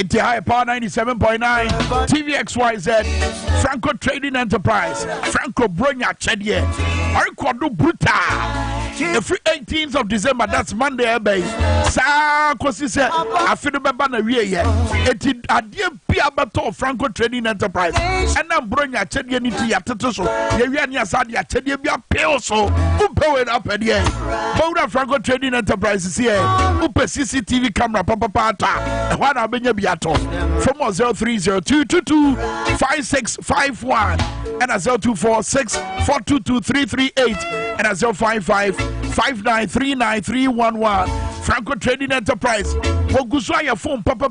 City High Power 97.9, TVXYZ, Franco Trading Enterprise, Franco Bronya Chedie, Arquado Bruta. Every 18th of December, that's Monday, baby. Sa kosi se afido beba na wie ye. Eti adie bia bato Franco Trading Enterprise. Ena Bronya Chedie ni ti yatete so. Ye wi ani asade ya Chedie bia peo so. Upewe na pedie. Bawura Franco Trading Enterprise is here. Upe CCTV camera papa pata. Ehwa na benya biato. From 0302225651 and 0246422338 and 0555939311. Franco Trading Enterprise. Woguswa ya phone papa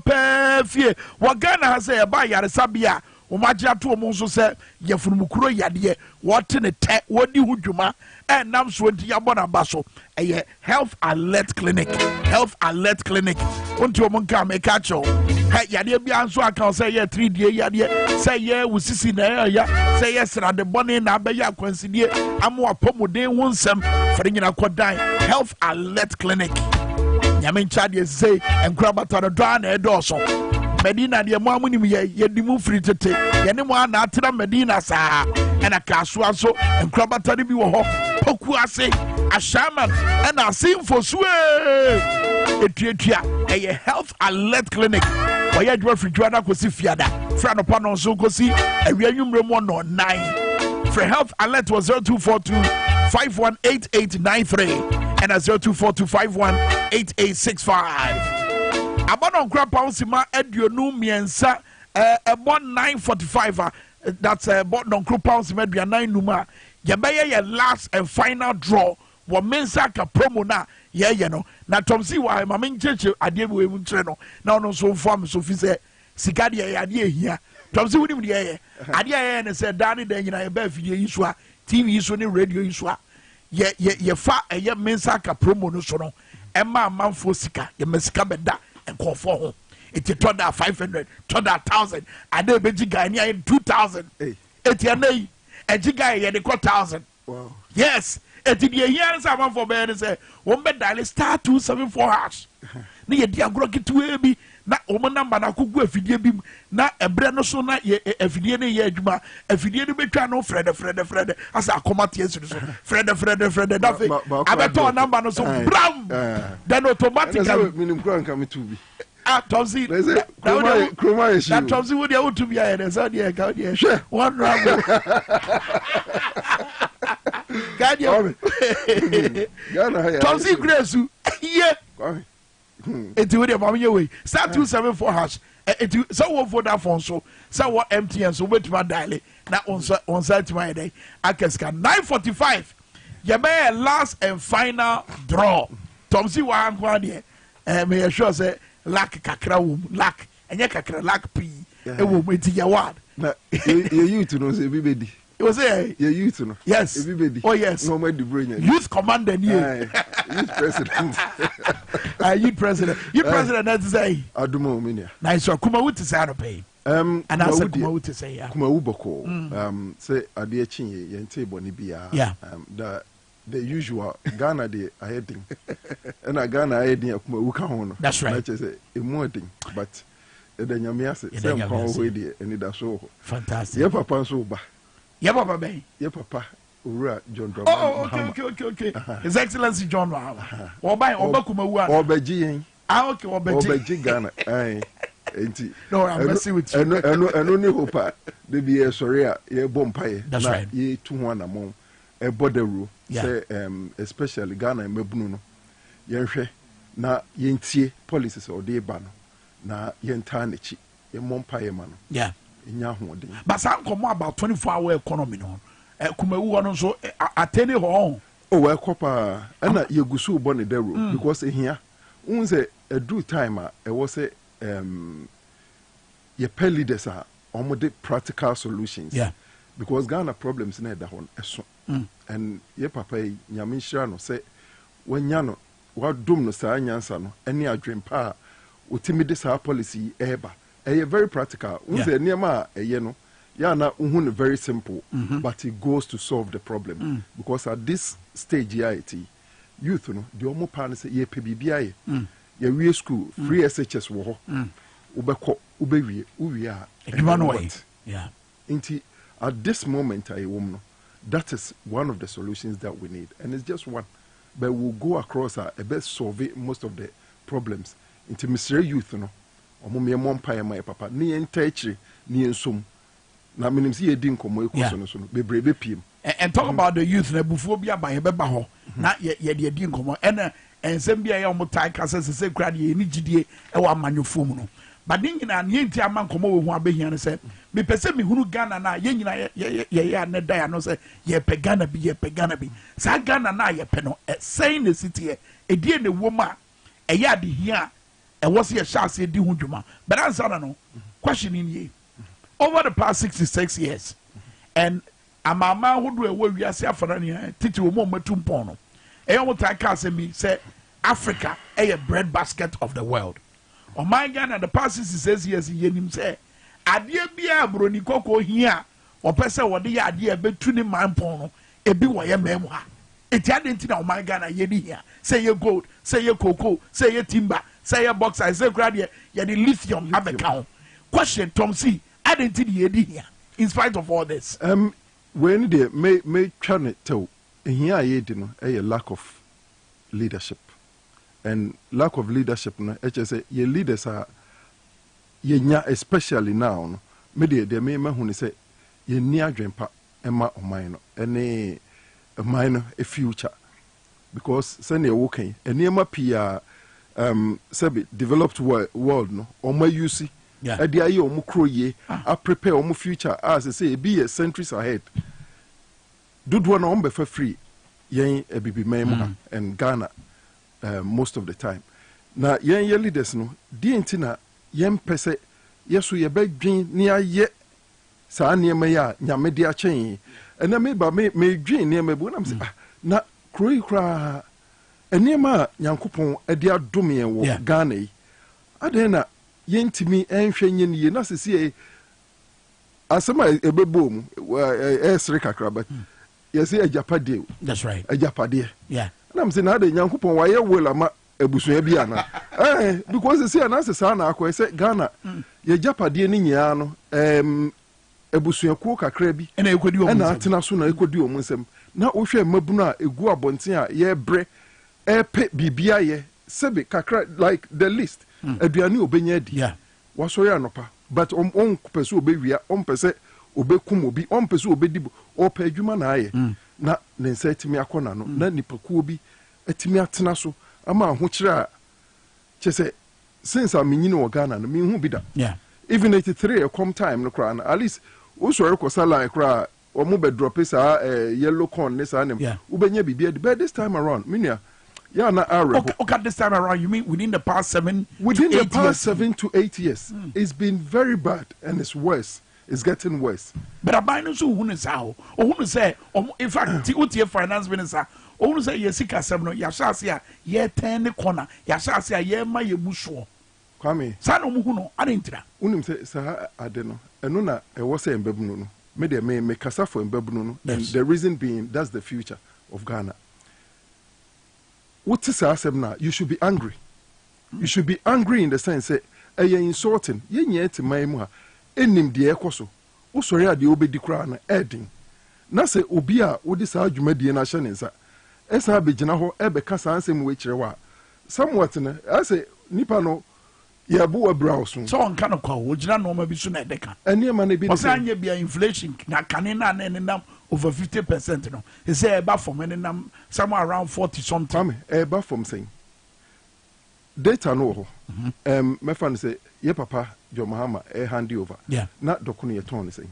fie. Wagana has a buy ya sabia. Umaja to omonso se ye funumukuro yade what ne te wodi hudwuma and nam so nti yabona baso eye health alert clinic unti omonka make acho yade bia nso aka say ye 3D yade say ye wusisi na ya say ye sra de bone na abaye akwansidie amo apomuden hu nsem fere nyina kodan health alert clinic nyame nchade say enkura batara do na edoso Medina de Mamunim ye dimu free tete. Yanima na atira Medina sa and a casua so and Krabatani bi wo Pokuase a shaman and a sim for sway. Etria a health alert clinic. Why you free Joanna Kosi Fiada. Fran upon so Kosi a reunion room 109. For health alert was 0242 518893 and a 0242 518865. Abono grandpa usima eduonu miensa about 9:45 that's about non grandpa usima edua 9 numa yebeye ye last and final draw wo mensa ka promo na ye no na tomsi wa ma mencheche ade we mu kire no na ono so form so fi se sika de ye ade ehia tomsi woni de ye ade ye ne se dani de nyina ye ba fidie yiso a TV yiso ne radio yiso a ye fa ye mensa ka promo no so no emma manfo sika ye mesika beda and call for home. It's a $500, $1,000. I know be Ganya in 2,000. It's your name. And Jigay and 1,000. Wow. Yes. And to be a year and someone for bed and say, one bed dial star 274 hash. Near dear Grocky to be not Oman number. I could go if you did be not a brand so not if you didn't hear Juma. If you didn't be trying no Fred as I come out yesterday. Fred, nothing. I bet all number no so brown. Then automatically. Minimum crown coming to be. Tomsi, that Tomsi would you to be a son, yeah, sure. One round. Tomsi Grace, yeah. It's with your mommy away. Start 274 hash. So for that phone, so what empty and so wait my daily. Now on site my day. I can scan 9:45. You may last and final draw. Tomsi one here. May I sure say lack kakra lack and ya kakra lack p. It will wait to your word. You to know say everybody. It was a youth to know. Yes. Everybody. Oh yes. No more bring youth commander you. Youth president. Youth president. Youth president that's say. Adumo minia. Nice so kuma wuti say no pay. And I said kuma wuti say yeah. Kuma uboko. Say ade chinye yente boni bia. Yeah. The usual Ghana de heading. And a Ghana heading kuma uka hono. That's right. That's say emu thing but the nyamiase same kon we de any da so. Fantastic. Ye papa so ba. Ye papa be. Ye papa Ura John Drum. Oh, okay. His Excellency John Mahama. Oba Kumawu. Obeji yen. Okay, Obeji Ghana. Aye. Enti. No, I'm messing with you. Eno ni hopa. De be sorry a ye bompaye. That's right. Ye 200 among e borderu. Say especially Ghana e mebunu no. Ye hwe na ye ntie policies o de ba no. Na ye nta nechi. Ye mompaye ma no. Yeah. Nya hoden. But some come about 24-hour economy no. Kumawu no so atene ho. Oh, well, copper, and you go so bonny dero because here, unse a do time, I was a your pay leaders are almost practical solutions. Yeah, because Ghana problems in that one, and ye papa, Yamishano say, when Yano, what doom no sa nyansano, any a dream pa, ultimate our policy ever, a very practical, unse near ma a yeno. Yeah, now very simple, but it goes to solve the problem because at this stage, youth, no, the omo parents say ye PBBI, ye school, free SHS wo, ubeko ubewie uwie yeah inti at this moment I woman that is one of the solutions that we need, and it's just one, but we'll go across a best solve most of the problems into Mr. Youth no omo me mo mpa my papa ni entachi ni ensum na menim si edi nkomo ekoso no so no bebrebe piem and talk about the youth na bufuo bia ba yebeba ho na ye de edi nkomo ena ensem bia ye omotai kasa se kura de ni gidie e wa amanyofo mu no but din nyina ne enti ama nkomo wo hu abehia ne se me pese me hunu Ghana na ye nyina ye ya ne da ya no se ye pe Ghana bi sa Ghana na ye pe no saying the city e die ne wo ma e ya de hia e wo se ye shase di hu dwuma but answer no question in ye over the past 66 years and amama hodo e wo wiase afara ne titi wo mo matum pon no e yo mutai ka se mi say Africa a bread basket of the world. Oh my God, and the past 66 years yenim say adie bia broni koko hia o pese wo de ya adie betu ni man pon no e bi wo ye mem ha eti adenti na oh my God na ye ni hia say ye gold, say ye cocoa, say ye timber, say ye bauxite, say grade ye the lithium abeka. Question Tom C adenti ye di hia in spite of all this. When they may try to tell here ye no a lack of leadership, and lack of leadership no say ye leaders are ye nya especially now no me de me hu say ye ni adwempa ema oman no ene oman no a future because send ye working enema pia sabi developed world no oma use e de aye omo kroye a prepare omo future as say be a centuries ahead dodo na ombe for free yen ebibi mem and Ghana most of the time na yen ye leaders no di ntina yen pese yeso ye badwin ni aye saa niema ya nyame de achen ena me ba me dwin niema bu na me na kroi kra eniema nyankopon ade adom yen wo Ghana yi ade na yentimi enhwe nye ne na sesi asema ebebom esre kakraba yesi ajapade. That's right. Ajapade. Yeah. And I'm saying na de nyankopon wa ye wela ma ebusua bia na because sesi anase sa na akwa say Ghana ye japade ni nyia no ebusua ku kakra bi na ekodi omu na atena so na ekodi omu nsem na ohwe mabunu a egu abonten a ye bre epe bibia ye sebe kakra like the list aduane obenya di waso ya nopa but on pese obewia on pese obekum obi on pese obedibo o pa adwuma na aye na ne nsa timi akona no na nipakuo bi atimi atena so ama ho kire chese since I'm in Ghana no me hu bi da even 83 a come time no kra na at least o so rekosala kra o mo be drop sa yellow corn ne sa nem ubenya bibia but this time around minia yeah, na okay, this time around, you mean within the past 7 to 8 years? It's been very bad and it's worse. It's getting worse. But I buy no so who is how or who say, in fact, the finance minister, who say, yes, Casabno, Yashasia, ye 10 corner, Yashasia, ye my busho. Kwame, Sano Muhuno, Adintra. Unim say, sir, I don't know. And Nuna, I was saying Bebuno, maybe may Casafo and Bebuno, and the reason being that's the future of Ghana. What is now? You should be angry. You should be angry in the sense that you're insulting. You're yet my mua. Enim de ekoso. O sorry ade obedi kra na edin. Na se obi a wodi saa dwumadi na hye ne nsa. Esa abegina ho ebe kasa ansem we kire wa. Somewhat na ase nipa no ye bu wabrauso. So on kan kwa wo gina no ma bi so na edeka. Ene ma na bi. O say anya bia inflation na kanena na enenam over 50% no. He say eba from enenam somewhere around 40 something. Eba from saying data no ho. Me fan say ye papa Jo Mahama hand over. Na dokuno ye ton say.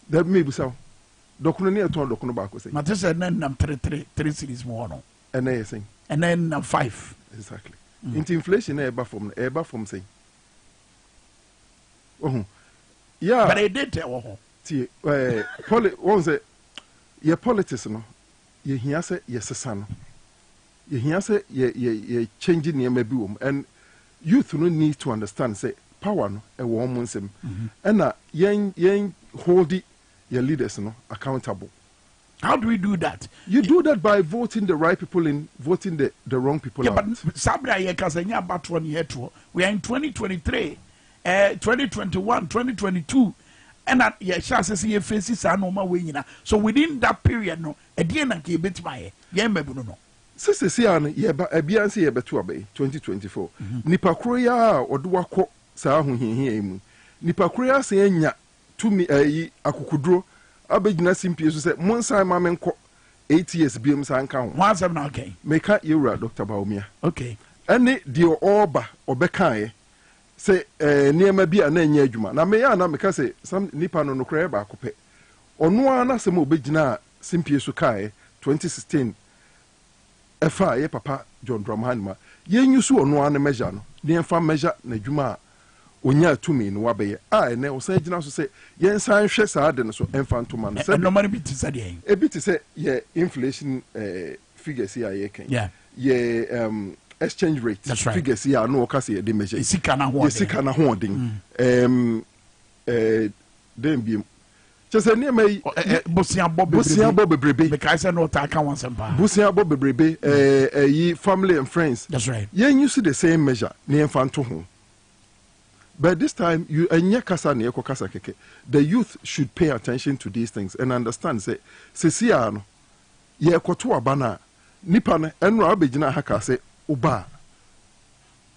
That me bi saw. Dokuno ne ton dokuno ba ko say. Mate say nam 3 cities more no. And they saying. And then 5. Exactly. Into inflation eba from say. Oh. Yeah. But I did tell ti one say ye politics no ye hia say ye sesa no ye hia say ye changing niam bi wom and youth no need to understand say power no e wo mo nsem and na yen hold your leaders no accountable How do we do that? You do that by voting the right people in, voting the wrong people out. But Sabra Yekasanya Batron Yetro. We are in 2023, 2021, 2022. And that Yasha says he faces are no more way. So within that period, no, a DNA gave it by Yemebuno. Sister Sian, Yeba, a Biansi Ebetuabe, 2024. Nipa Kroya or Duako Sahu here. Nipa Kroya saying to me a Kukudro, Abegina Simpius said, Monsa Mamenko. 8 years BM Sankan. Once I'm not okay. Make a era, Dr. Baumia. Okay. Any dear Oba or Bekai say near maybe an enjuma. Now may I not make say some Nippon no crab cope. Or no one asemo Bejina Simpie Sukai 2016. FI Papa John Dramhanma. Yen you saw no one measure, near farm measure Nejuma. Onya to me in Wabe. I never say, say, yes, I share sadness so infant to man. No money bit to say, a bit to say, yeah, inflation figures here, yeah, exchange rate. That's right. Figures here, no Cassia, the measure. Sikana hoarding. Then be just a near me, Bosia Bob Brebe, because I know I can't want some power. Bosia Bob Brebe, ye family and friends. That's right. Yeah, you see the same measure near infant to home. But this time, you the youth should pay attention to these things and understand. Say, Sesiano, ye kotua bana, Nipan, and Rabijina Haka say, Uba.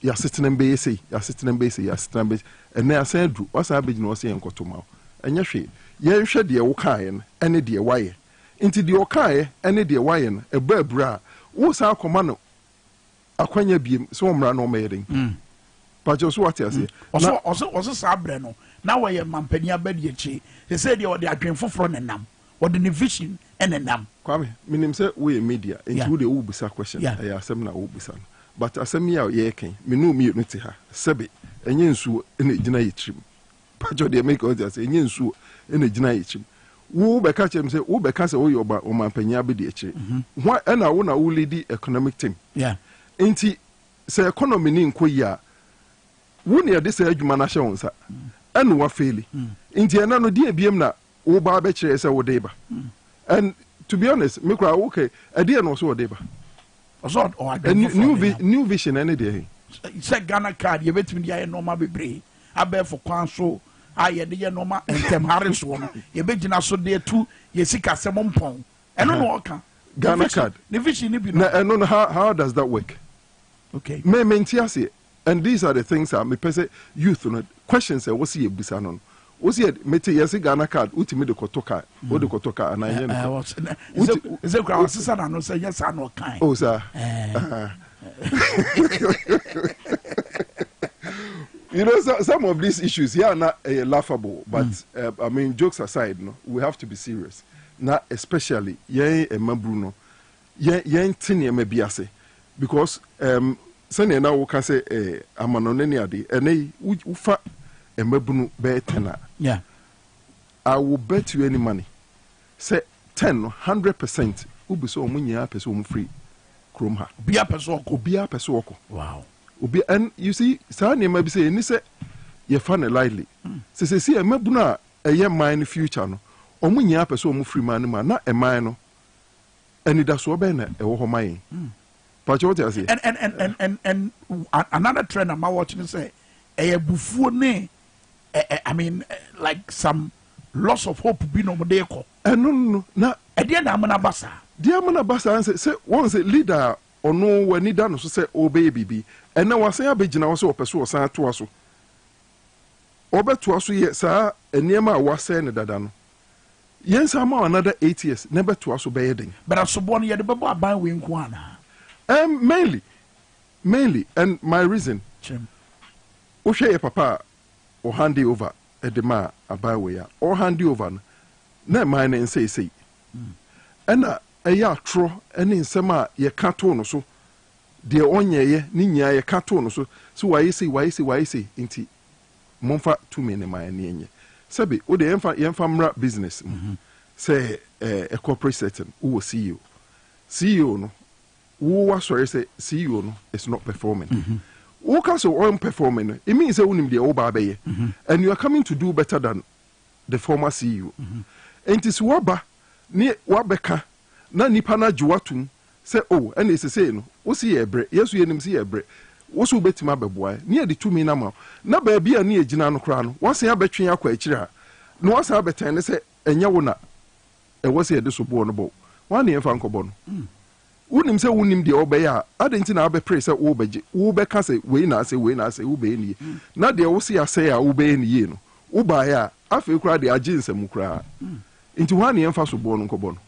Ya sitting and base, ya sitting and base, ya sitting and base, and they are saying, what's Abijin was saying Kotuma. And Yashi, ye shed the Okayan, any dear wire. Into the Okai, any dear wire, a bird bra, what's our command? Aquanya beam, so ran no maiding. But just what I say. Also, Sabreno. Now I am Mampenia Bediachi. He said you are the dream for front and nam, or the vision and a nam. Kwame, meaning say we media, include the Ubisa question. Yeah, I ask them now Ubisan. But as a mere yekin, me no me to her, Sebi, and Yensu in a Jinai trim. Pajo de make all that, and Yensu in a Jinai trim. Who be catch him say, who be cast away your Mampenia Bediachi. Why and I want to lead economic team. Yeah. Ain't he say economy in Koya? Wouldn't this argument na show sir? And what fairly. Indiana no dear BM na Oba Betcher as our deba. And to be honest, Mikra okay, a dear no so a deba. A new vision any day. Said Ghana card, you bet me the normal be I bear for council. I had the normal and Tem Harris one. You bet you so there too, you seek a 7 pound. And no more Ghana card. The vision, and no, how does that work? Okay. Me mentiasi. And these are the things that me pese youth no questions what's here bisanon. What's here mete yesi Ghana card ultimate the kotoka or the kotoka and I was is a ground sister and no say yes I no kind. Oh sir. You know some of these issues here are not laughable, but I mean jokes aside, no, we have to be serious. Now especially ye Bruno, ye tini biase because Sunday now we can say amanoneni ade ene ufa emabunu be 10. Yeah. I will bet you any money. Say 100% ubi so omunya person free krom ha. Bia person ko. Bia person ko. Wow. Obi and you see sa na be say ni say ye fa na lightly. Say emabunu a eye mine future no. Omunya person omu free man ma na eman no. Eni da so be na ewo ho man. And another trend I'm watching say a buffone I mean like some loss of hope be no modeko. No na again amana basa. Dear Amana Basa say once a leader or no when he done so say obey baby and now I say abegina was so person san to aso. Obe to aso ye sa eniema wa say ne dada no. Yes am another 8 years never to aso be yeding. But aso bon ye de bebo aban we nko ana. Mainly, and my reason. Oshe papa or hand over a dema a byway or hand over na mine and say. And a ya tro and in sema ye cartoon so dear onye ye ninya ye cartoon so why say inti monfa 2 men my nye. Sabi o de enfamra business say a corporate setting who CEO no. Who was sorry say CEO no is not performing. Who can so on performing? It means that unim the oba and you are coming to do better than the former CEO. And it is waba ni wabeka na nipa na juwatum say oh and say no wo si ebre yesu yenim si ebre wo so betima beboa ni e de tumi na ma na ba bia na egina no kra no wo se abetwe akwa akire ha no wo se abetan ne say enye wo na e wo se e de so bo no bo wan ne fa nkobo no wonim say wonim de obeya adenti na abe pray say wo beje wo be ka say we na say wo be ni na de wo se asay a wo be ni no wo ba ya afi kra de aginsem kra nti wan ne fa so bo no nkobo no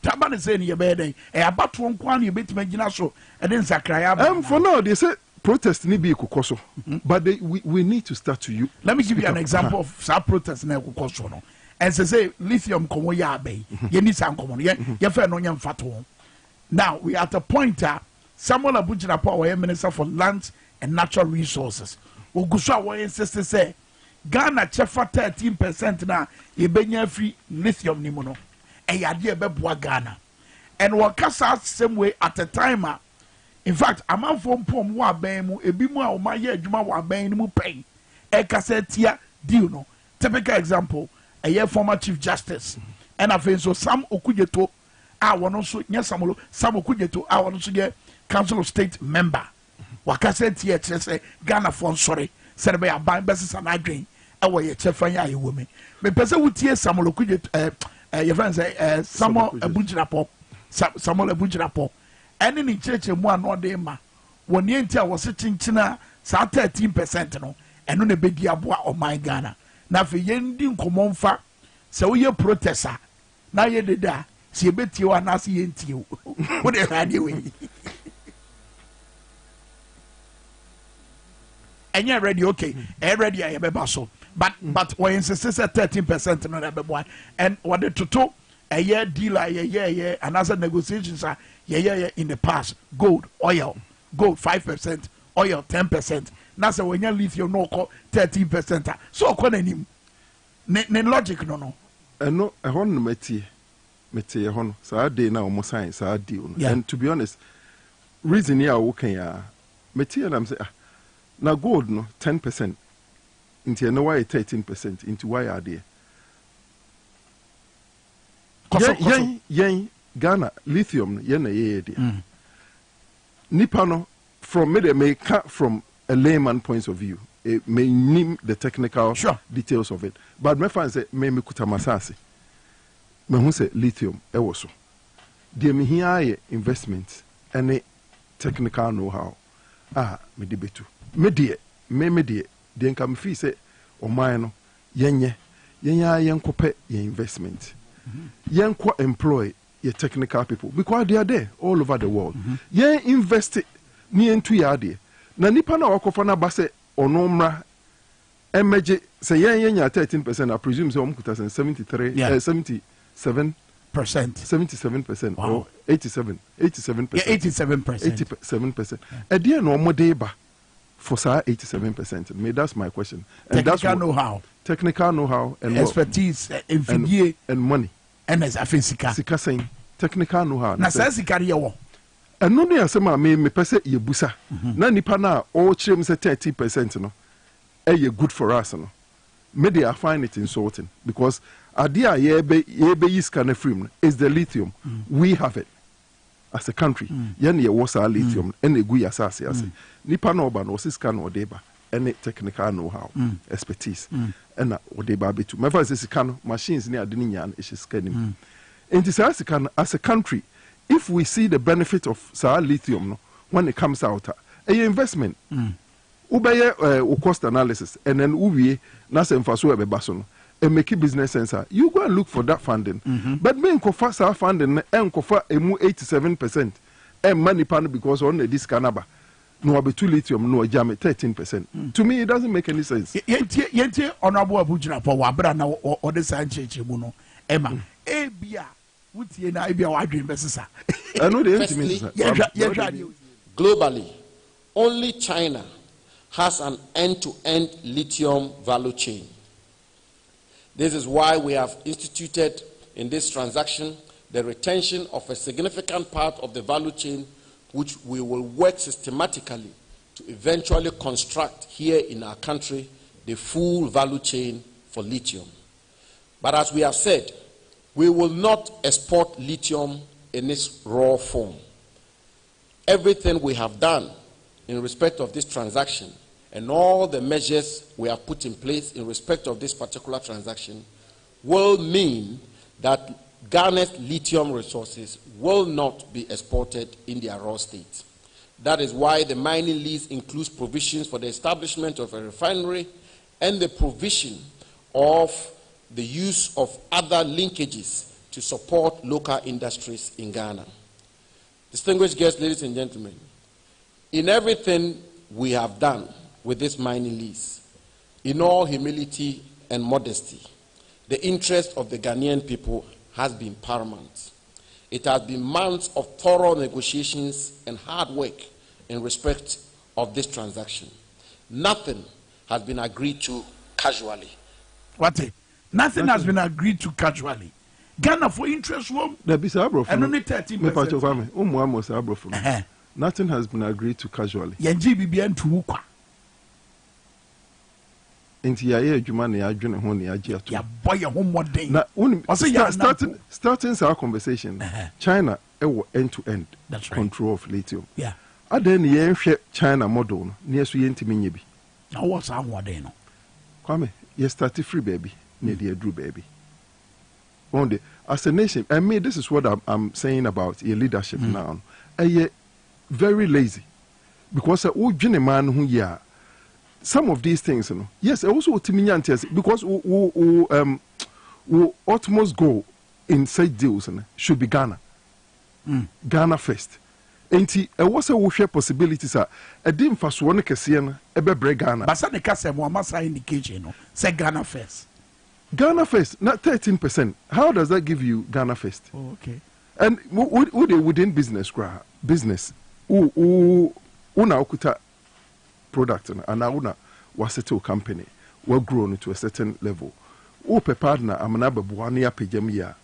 Tabane say ni be den e abato nkwa na betima gina so e den sakraya ba for now they say protest ni be kokoso but we need to start to you. Let me give you an example of that protest na kokoso no and say lithium komo ya be ye ni san komo ye fa no nyam fato. Now we are at a point Samuel Abujinapo we minister for lands and natural resources oguso we insist say Ghana chefa 13% na ye benya free lithium ni mo no eyade beboa Ghana and wakasa same way at a time in fact amanfo mpom wa ban mu ebi mu a o ma ye adwuma wa ban mu pen e kasa tia deal no typical example a former chief justice and afen so Sam Okudzeto a wono so nya Sam Okudzeto a wono so ye council of state member wakasa tia kire say Ghana for sorry say be aban besesa na adwen e wo ye chefan ya ye wo me pese wutie Sam Okudzeto your friend say Samuel Abujinapo and in church and one or day ma when the entire was sitting china sa 13% no and no be diabua or my Ghana na for yending common fa so ye protester na ye de da si beti you and as yenti what they had you and you're ready okay ready I am a so but when insist 13% no that boy and what the toto a year deal and as negotiations are in the past gold 5% oil 10% now so when you lithium no 13% so ko nanim ne logic no no e hon no meti e hon so day na omo science deal and to be honest reason here wo kan ya meti and am say na gold no 10% into no why 13% into why are there yen Ghana lithium yen na ye there nipa no from me may cut from a layman point of view it may name the technical details of it but me fan say me kuta masase me hu say lithium e wo so de me hia investment any technical know how me de betu me de de nka me fi say o man no yenye yenkope ye investment yenko employ ye technical people because they are there all over the world yen invest ni into ya de na nipa na wakofa na ba say onomra emeje say yen 13% I presume say omkuta 77% wow. or 87% yeah 87% e dey no omode ba for 87%. That's my question. And technical know-how and expertise and money. And as a physical saying technical know-how. Na sika and no near some me pese ye busa. Na nipa na all chim say 30% no. Ye good for us no. Maybe I find it insulting because idea ye be yiska frame is the lithium. We have it. As a country, yen ye was our lithium and a guya sassy as nipa no ban was scan or deba any technical know-how expertise and what they baby to my voice is can machines near Dinian is scanning. And this as a country, if we see the benefit of Sahara lithium no, when it comes out, a investment ubeye cost analysis and then uwe nasa emfaso ebe basono and make business sense. You go and look for that funding. But me nkofa sa funding and nkofa emu 87% and money pan because on this canaba no abetu lithium no jam 13%. To me it doesn't make any sense. Yenti honorable Abujinapo wa bra na o de sancheche mu no Emma ebia wutie na ebia wa adwen besesa. I know the intimacy. Globally, only China has an end-to-end lithium value chain. This is why we have instituted in this transaction the retention of a significant part of the value chain, which we will work systematically to eventually construct here in our country the full value chain for lithium. But as we have said, We will not export lithium in its raw form. Everything we have done in respect of this transaction and all the measures we have put in place in respect of this particular transaction will mean that Ghana's lithium resources will not be exported in their raw state. That is why the mining lease includes provisions for the establishment of a refinery and the provision of the use of other linkages to support local industries in Ghana. Distinguished guests, ladies and gentlemen, in everything we have done with this mining lease, in all humility and modesty, the interest of the Ghanaian people has been paramount. It has been months of thorough negotiations and hard work in respect of this transaction. Nothing has been agreed to casually. What? Nothing has been agreed to casually. Ghana for interest room. And only 13%. Nothing has been agreed to casually. Inti yaye adwuma na adwene ho na age ato. Ya boy ho modern. Na starting our conversation, China end-to-end control of lithium. Yeah. Aden ye hwe China model no na yeso yentimi nye bi. Na what's that modern no? Kwame, you start free baby, na dey drew baby. One day, as a nation, I mean, this is what I'm saying about your leadership now. You're very lazy because man who ya some of these things, you know. Yes, also because we utmost goal in such deals should be Ghana. Ghana first. And I was a share possibilities. I didn't first one Cassian, a bebre Ghana. But some Cassian must indicate, you know, say Ghana first. Ghana first, not 13%. How does that give you Ghana first? Oh, okay. And would they within business, una okuta product and una was a company well grown to a certain level. Ope partner amanaba buania pejamia.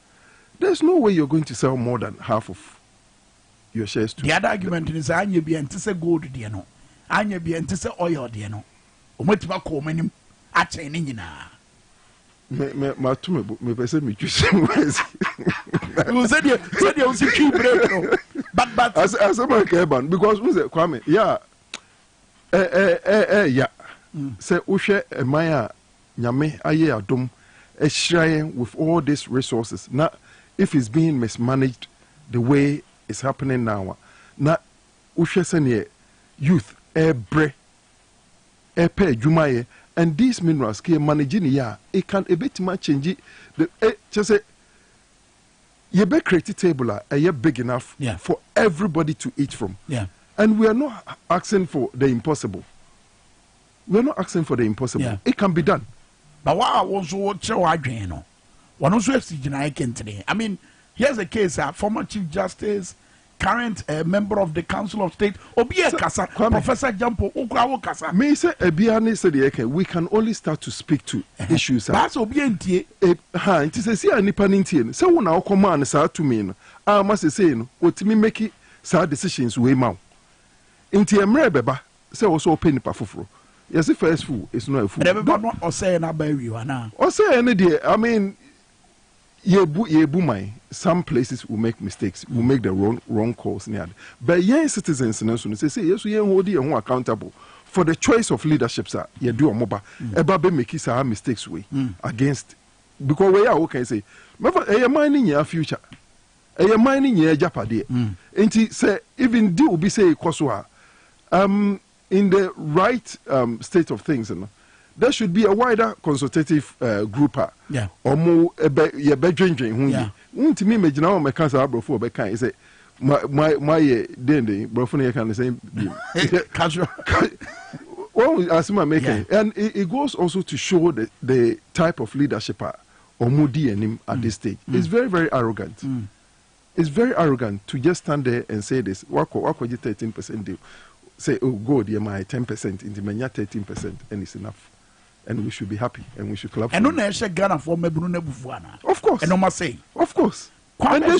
There's no way you're going to sell more than half of your shares to. The other argument is anya be antise gold dear no. Anya be antise oil dear no. Omotima ko manim ache ni nyina. Me pese me choose ways. You said you see two break no. But as a man Keban because we say Kwame yeah yeah say uhwe emaya nyame aye adom ehrayen with all these resources now if it's being mismanaged the way it's happening now na uhwe sene youth ebre epe adwumaye and these minerals can managing ya it can a bit much change the just say you be create a table big enough for everybody to eat from. Yeah. And we are not asking for the impossible. We are not asking for the impossible. Yeah. It can be done. But what I was watching, one also has today. I mean, here's a case: former Chief Justice, current member of the Council of State, Obia Kasa, Professor Jampo Ukrawo Kasa. Me say Ebiane said we can only start to speak to issues. That's Obientie. It is a see any panintian. So when our command is to me, I must say, what me make sad decisions way mau. Inti emre beba say also open pafufro. Yes, if first fool is not a fool. Never not or say na bury you na. Or say any day. I mean, ye some places will make mistakes, will make the wrong calls. But young citizens say yes, we hold you accountable for the choice of leadership. Sir, you do a moba. Eba make our mistakes way against because we are okay. Say, you're mining your future. You're mining your jeopardy. And say even do be say koswa. In the right state of things, there should be a wider consultative group. Yeah. Or more ye bedringing. Yeah. To me, imagine how my cancer before by kind say my dende brofone can say casual. Well, as my making, and it goes also to show the type of leadership or moody and him at this stage. It's very, very arrogant. It's very arrogant to just stand there and say this. What you 13% deal? Say, oh God, you're my 10% in the mania 13%, and it's enough. And we should be happy and we should clap. And no Ghana for Mebunebuana. Of course. And no must say. Of course. And they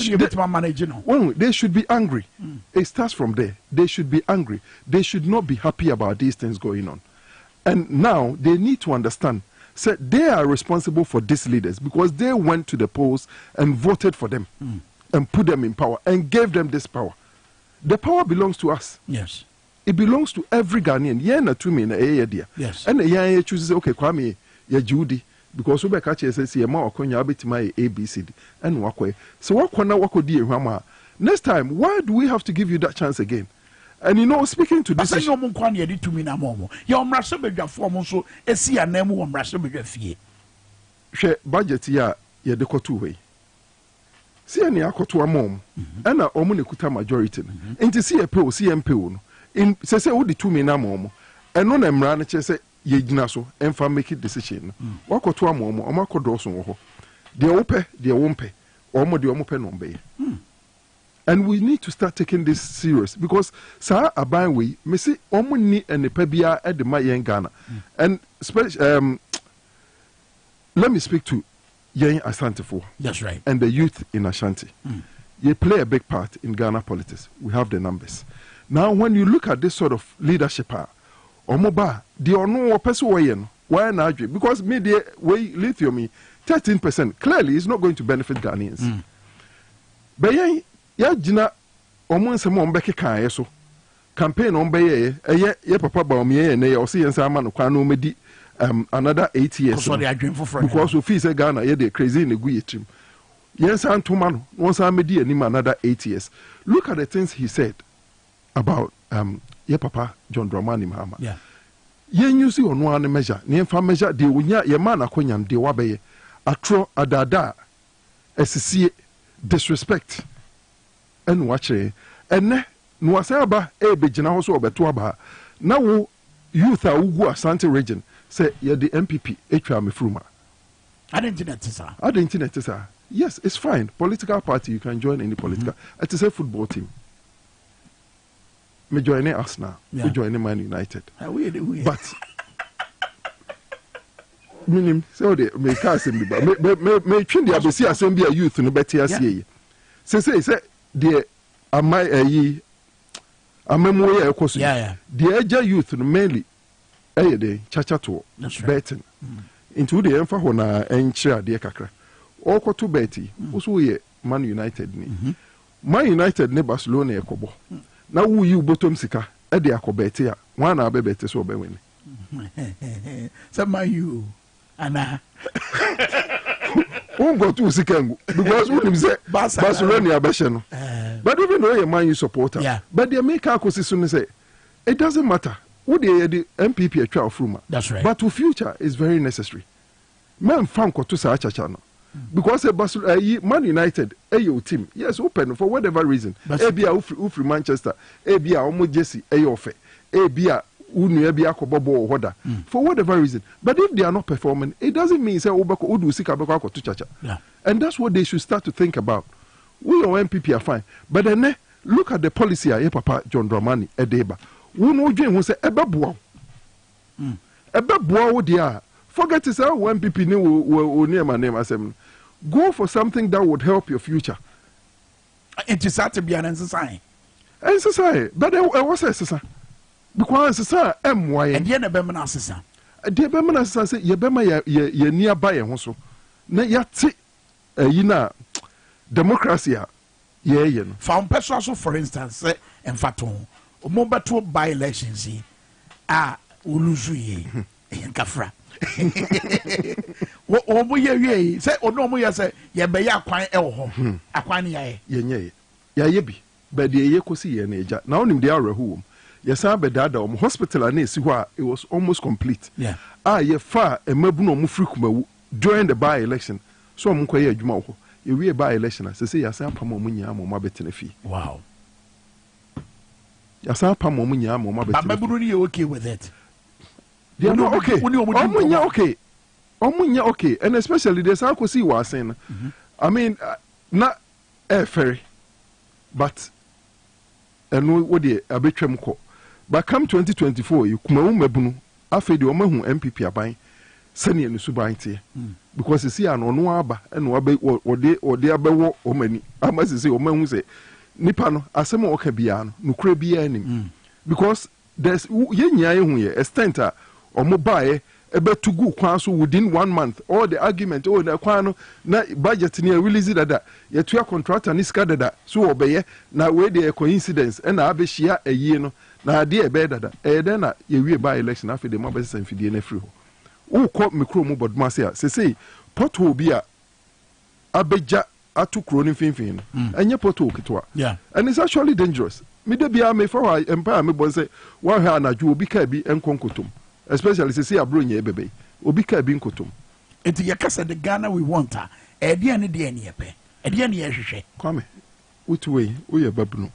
should be angry. It starts from there. They should be angry. They should not be happy about these things going on. And now they need to understand said they are responsible for these leaders because they went to the polls and voted for them and put them in power and gave them this power. The power belongs to us. Yes. It belongs to every Ghanaian. Yeah, na to me na dia. Yes. And yeah, chooses okay, Kwame, ya Judy, because we catch says yeah, ma okonya abetima ABCD and wakwe. So wakona wakodi ehwama. Next time, why do we have to give you that chance again? And you know, speaking to this, you did to me na momo. Your mrasabeja form so esi anemu wa mrasabeja fie. She budget ya dekotu way. See any akoto amom. And omu ne kuta majority. Enti see a pay, see MPO no. In say wo di 2 me na momo. Eno na mra na che say ye gina so emfa make decision. Wakoto amom, omo akodo so wo ho. De wope, de wompe. Omo de omo pe no be. And we need to start taking this serious because sir aban we me see omo ni enipa bia e de ma yen Ghana. And let me speak to Yen Asantefo. That's right. And the youth in Ashanti. They play a big part in Ghana politics. We have the numbers. Now when you look at this sort of leadership omo ba the ono person why na because media way lithium 13% clearly is not going to benefit Ghanaians. But ya jina omo nsem on beke kan so campaign on be ye papa ba omo ye na ye o se yensa ama no kwa no medi another 8 years because we feel say Ghana ye dey crazy in egu yetrim yensa antoma no won sa medi anim another 8 years. Look at the things he said about ye papa John Dramani Mahama. Yeah. Ye nyusi ono an measure ne mfa measure de onya ye ma na kwanyam de wabeye atro adada esisie disrespect and watch ene no asaba e begina ho so obeto aba na wo youth a ugu Asante region say ye the MPP etwa me fruma internet sir. Yes, it's fine. Political party, you can join any political. It's a football team. Me join Arsenal. Me join Man United. But minim say the me cast me twin the abesi assembly youth no better asie. Say the amai amemo ye ekoso. The eja youth no mainly the chacha to betting. Into the emfa ho na enchira de kakra. Okoto beti also ye Man United ni. Man United ne Barcelona ekobo. Na wu yi bottom sika e de akobeti a wan na be beti so be win. Some you ana won go to sika because we say Barcelona abeshe no. But even though you Man U supporter, but they make akosisu say it doesn't matter. What the MPP atwa ofruma. That's right. But to future is very necessary. Men fan ko to sa achacha no. Because Man United your team yes open for whatever reason ebia ufri Manchester ebia omo Jesse ofe ebia unu ebia kobobo hoda for whatever reason, but if they are not performing it doesn't mean say obako udu sika beko akoto chacha. And that's what they should start to think about. We or MPP are fine, but then look at the policy here papa John Dramani Edeba we no dwen who say ebeboa wo dia forget to say MPP ni wo near my name asem. Go for something that would help your future. It is to be an exercise. Exercise, but it was exercise. Because exercise, MY. And yet, a Beman assassin. Dear Beman assassin, ye bema ye nearby and also. Ne yati, yina democracy, ye. Found Petraso, for instance, and Faton, Mobato by elections, Uluzu, and Kafra. Omo ye say ono mo ye say ye be ya kwan e wo ho akwan ye nye ye bi but ye kosi ye na eja na onim de arehu ye san be dada om hospital na esi ho a it was almost complete ye fa emabu no mo free kumawu during the by election so om koye adwuma wo ye wie by election say ya san pam om nya am abetena fi wow ya san pam om nya am abetena but mabu ni okay with it. They are not okay. Omunya okay. And especially there's how see was saying. I mean, not ferry, but and what the abetrem ko. But come 2024, you kuma umebunu. Afe the omahu MPP abai. Seni enu subainti. Because you see an onuaba and wabe or de abewo omani. I must say omahu say nipano asemo okabiano nukrebi enim. Because there's yenya ye extent omo bae ebe to go kwan so within 1 month all the argument na kwan no na budget ni release dada ye to contractor ni ska dada so obeye na we dey coincidence na abehia ayie no na ade ebe dada den na ye wie by election after the mobile sanfidie na free ho wo ko mikro mu bodma se say pothole bi a abeja atu kro ni finfin no enye pothole kitwa and it's actually dangerous me de bia me for empire me bon say wa ha na ju obi ka bi enkonkotom especially say abro nye bebe obi ka bi nkotom enti ye kasa the Ghana we want e de ane de ane yepe e de ane ye hwehwe Kwame witwe we ye babno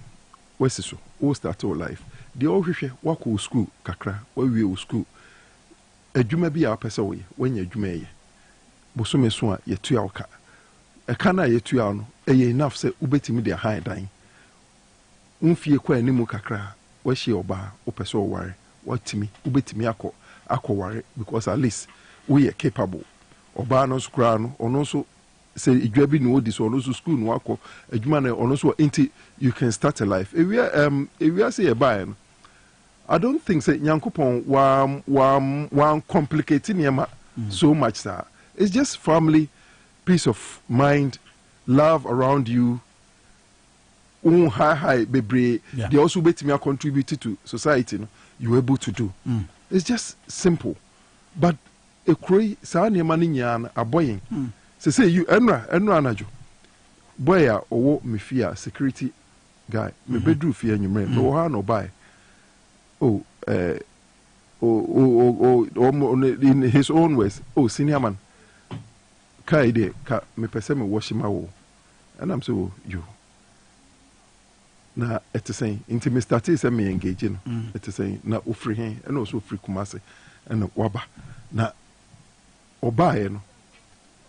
wesiso wo start your life de o hwehwe wako school kakra wa wie o school adwuma bi a pese wo ye wanya adwuma ye bosome so a ye tua oka e kana ye tua no e ye enough say ubetimi de high dan unfie kwa animu kakra wa hye oba wo pese wo ware watimi ubetimi akoware because at least we are capable oba no skra no ono so say idwa bi no odi so ono so school no akọ adwuma na ono so inti you can start a life ewia say e buy no I don't think say nyankopon wa complicate niema so much sir. It's just family, peace of mind, love around you. High bebre they also betimi contribute to society no you able to do. It's just simple. But a croy sa niema ni nya aboyin. Say you enra anajo. Boy a owo me fear security guy. Me bedru fear nyumre. No ha no buy. In his own ways. Senior man. Ka ide ka me pese me wash my wo. And I'm so you. Na ete saying inti me start say me engaging. Ete saying na ofri hen and also free Kumasi and waba na oba no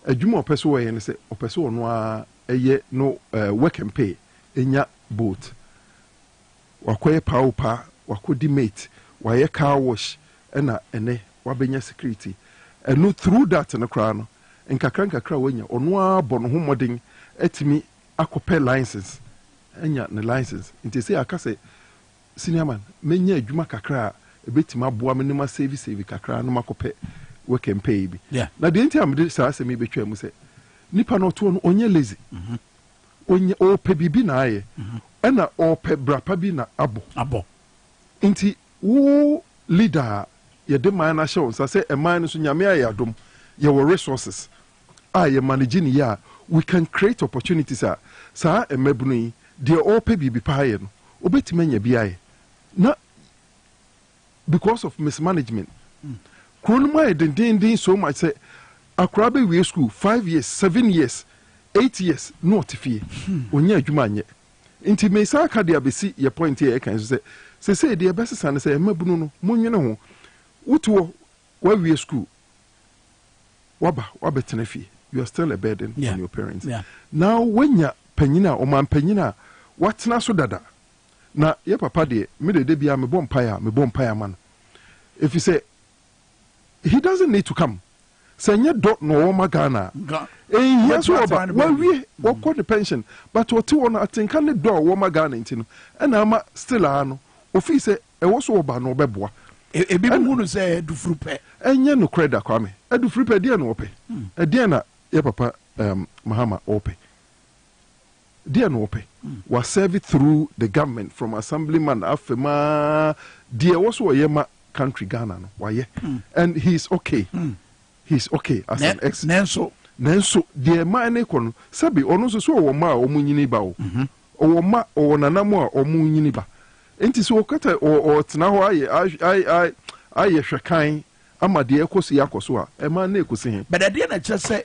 adwuma opeso we ne say opeso no a eye no work and pay enya boat wakoye paupa wakodi mate waye car wash na ene wabenya security and no through that na kra no nkakra wanya ono a bo no homoden atimi akopɛ license enya ne license nti say aka say senior man menya adwuma kakra ebetima boa me nema save kakra no makopɛ work and pay bi na de nti am de saa se me betwa mu say nipa no to no onye lazy onye o pɛ bibi na aye na o pɛ brapa bi na abo nti wo leader ye de man na show say e man no so nyame aye adom ye were resources ye managing ya we can create opportunities sa emabunu yi de o pɛ bibi pa aye no obetime nya bi aye na because of mismanagement Kronuma den so much say akrabe we school 5 years 7 years 8 years no tifie onya adwuma anye nti me sa ka de abesi ye point here kan so say de ebesesa ne say mabunu no monwene ho wuto wa we school waba tenafi you are still a burden on your parents now when ya panyina o man panyina watena so dada na ye papa de me de bia me bom paya man if you say he doesn't need to come senya dot no woma Ghana yes oba we got the pension but what you want atinka ne do woma Ghana ntino na ama still ano ofi say e wo so oba no beboa e bi mu no say edufuru pe enye no credit Kwame edufuru pe de no ope e de na ye papa Mahama ope de no ope was served through the government from assemblyman afema de wo so yema country Ghana no why and he's okay he's okay as an ex nenso the man ekon sabi ono so wo ma o munyini ba o o ma o nanamo a o munyini ba enti so okata o tena ho aye hwekan ama de ekosi yakoso a e ma na ekosi he but de na che se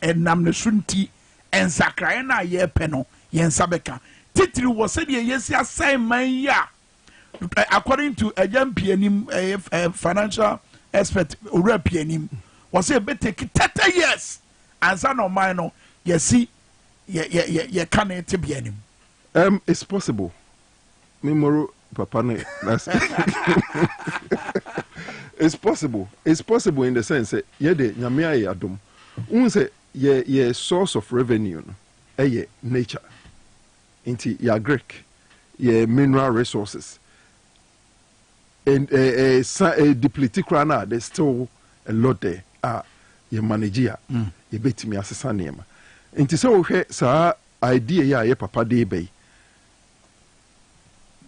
enam ne sunti ensakran na ye pe no ye nsabeka titiri wo se de yesi asai man ya according to a young PNM financial expert or PNM was say be take 30 years and son of mine no you see you can't PNM it's possible memoro papa ne it's possible in the sense that ye de nyame aye adom un say ye source of revenue no nature inti ya Greek ye mineral resources and depleted crana there's still a lot there ye manage ya ye betimi asesa nema nti se wo hwe saa idea ya ye papa de be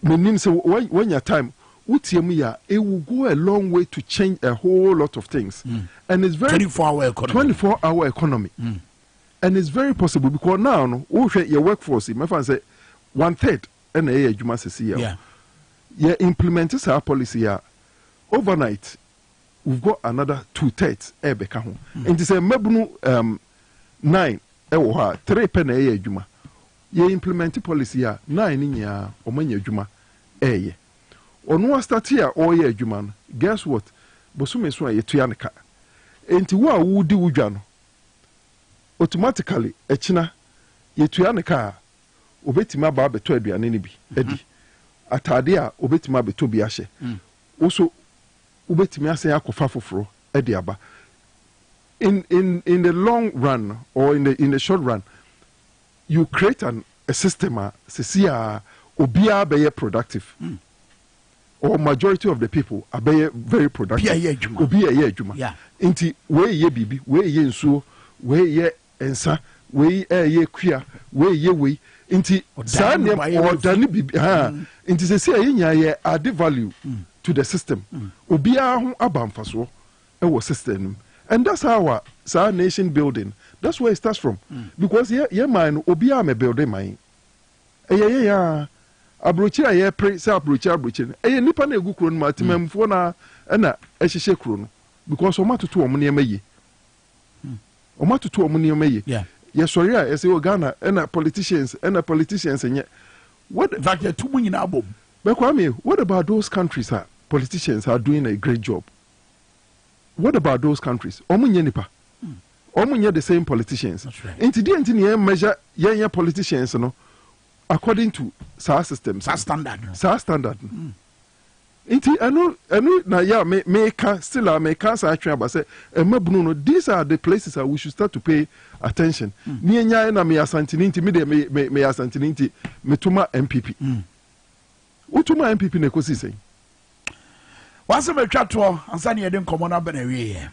menim se when your time utiemu ya it will go a long way to change a whole lot of things and it's very 24-hour economy and it's very possible because now no wo hwe your workforce me fan say 1/3 and a adwuma sesi ya ye implement our policy ya overnight we've got another 2/3 ebeka ho nti say mabunu 9 ewo ha 3 pe na ye adwuma ye implement policy ya 9 ni nya omanya adwuma eye onu start here all ye adwuma no guess what bosume so ye tua ne ka enti wo a wudi wudwa no automatically echina ye tua ne ka obetima ba beto aduane ne bi edi atade a obetima beto bi ahye also obetima ase akofa foforo edi aba in the long run or in the short run you create a system sesia obia be productive or majority of the people are very productive obia ye adwuma nti we ye bibi we ye nsuo we ye ensa we ye kua we ye we nti saa ne odane bibi nti sesia ye nya ye add value to the system obia ho abamfaso e wo system and that's how our nation building that's where it starts from because ye man obia me building mine ya abrochi a ye pre say abrochi nipa na egu kro no matemamfo na na ehihye kro no because o matoto o mne emaye ye sorry a say o Ghana na politicians nye what in fact too much na abom but Kwame, what about those countries politicians are doing a great job? What about those countries omunye nipa omunye the same politicians enti die enti ne measure ye politicians no according to SAR systems, SAR standard. Inti anu na ya me can still me can say about say no these are the places that we should start to pay attention. Ni enya na me asantini inti me asantini inti metuma MPP. Utuma MPP na kosi say. Wase me twa to ansa ne yeden komo na ba na wie ye.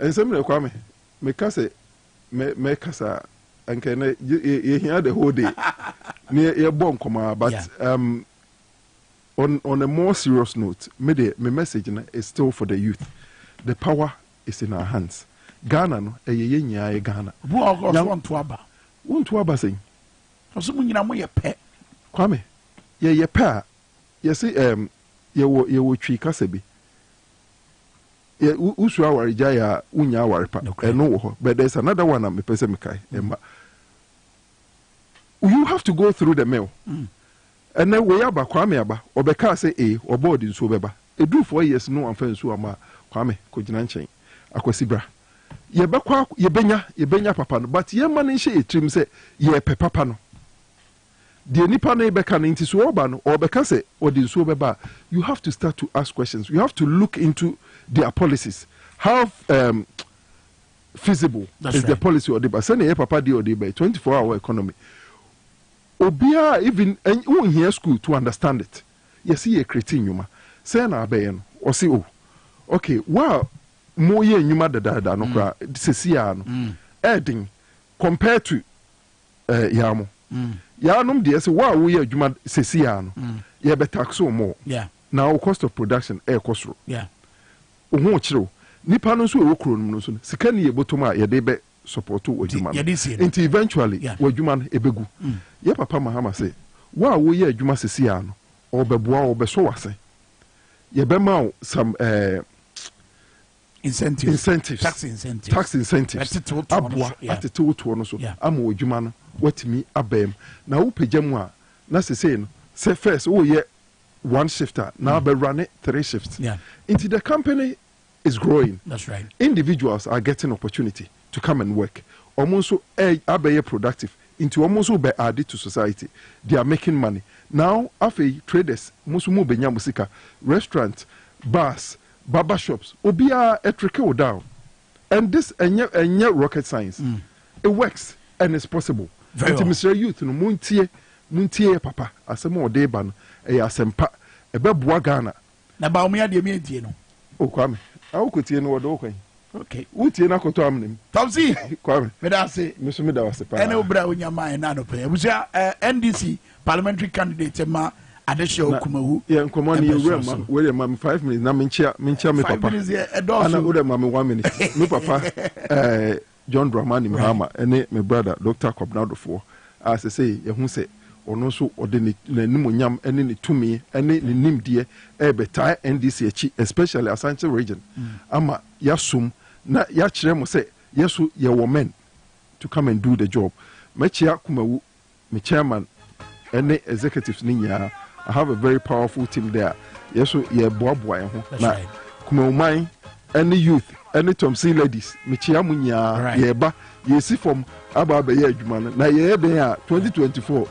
Ensem na Kwame me ka say me kasa and can you hear the whole day near your bomb but on a more serious note my message is still for the youth. The power is in our hands. Ghana no ye Ghana want to aba saying Kwame ye pa ye see ye wo twi kasa bi ye usu awari jaya unya awari pa no but there's another one me pese me kai you have to go through the mail and then we aba Kwame aba obeka say oboard nso beba edu 4 years no amfa nso ama Kwame ko gina nchen akwasi bra ye bekwa ye benya papa no but ye man nche etrim say ye pe papa no de nipa na ebeka na nti so oba no obeka say odi nso beba you have to start to ask questions. You have to look into their policies. How feasible is the policy or the send a papa di or the 24-hour economy. Obia even won here school to understand it. You see a creating yuma. Say na abeyen or see okay, wow, more ye nyuma da no kra sesia no. Adding compared to yamo. Yanum de say wow we adwuma sesia no. Ye be tax more. Yeah. Now cost of production cost. Yeah. Oho chiro nipa no so e wokro no so sika ne yebotoma ye de be support odwuma nti eventually odwuma no ebegu ye papa mahama say wa wo ye adwuma sesi ya no obeboa obeso wase ye be ma some incentives tax incentives abua atete to no so ama odwuma no watimi abem na wo pagyamu a na sesi no say first wo ye one shifter now be run it 3 shifts into the company is growing. That's right. Individuals are getting opportunity to come and work. Almost are productive into almost be added to society. They are making money. Now, after traders, musumu benya musika, restaurants, bars, barber shops, obia trickle down. And this enya rocket science. It works and it's possible. Very well. Mr. Youth no muntie papa asemo odeban asempa ebeboa Ghana na ba omo ya de me entie no o Kwame awu kotie no wodo kwan okay wotie na koto amnem Tomsi Kwame me da say me so me da wase pa ene obra onyama na no pe abusia NDC parliamentary candidate ma adehye okumawu ye nkomo ne yewura ma we ma 5 minutes na menchia me papa 5 minutes e ana wo de ma me 1 minute me papa John Dramani Mahama ene me brother Dr. Kobnadofo as say ye hu say ono so ode ne nimonyam ene ne tumi ene ne nimdie betai NDC achi especially Asante region ama yasum na ya kire mo say yeso ye wo men to come and do the job mechia kumawu me chairman ene executives ni nya I have a very powerful team there yeso ye boaboa ho na kumawu man ene youth ene Tomsi ladies mechia mu nya ye ba ye si from aba be ye adwuma na ye ben a 2024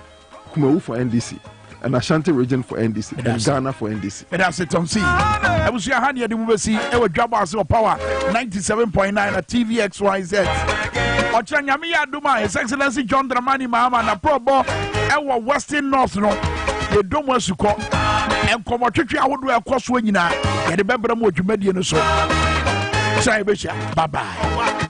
Kumawu for NDC and Ashanti region for NDC and Ghana for NDC. That's it, Tom C. I was your hand here, the movie. It was Dwaboase of Power 97.9 at TVXYZ. Ochanyamiya Duma, His Excellency John Dramani Mahama, na Pro Bo, Ewa Western North, no, the Domo Suko, and Komotri, I would do a cross winning. Get a member of what you made in the show. Bye bye.